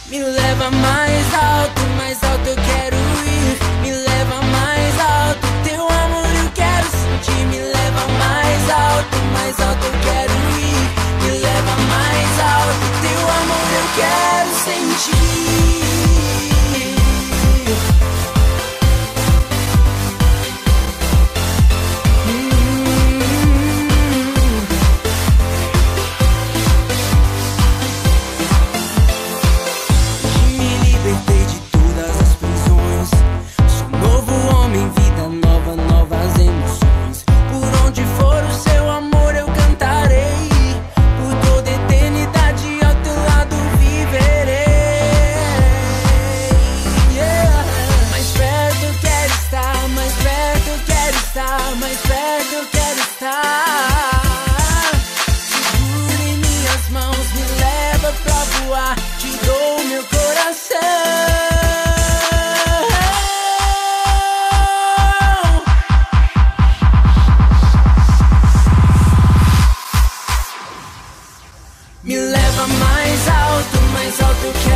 Me leva mais alto eu quero ir. Me leva mais alto, teu amor eu quero sentir. Me leva mais alto eu quero ir. Me leva mais alto, teu amor eu quero sentir. Mais perto eu quero estar. Segura em minhas mãos, me leva pra voar. Te dou meu coração. Me leva mais alto eu quero.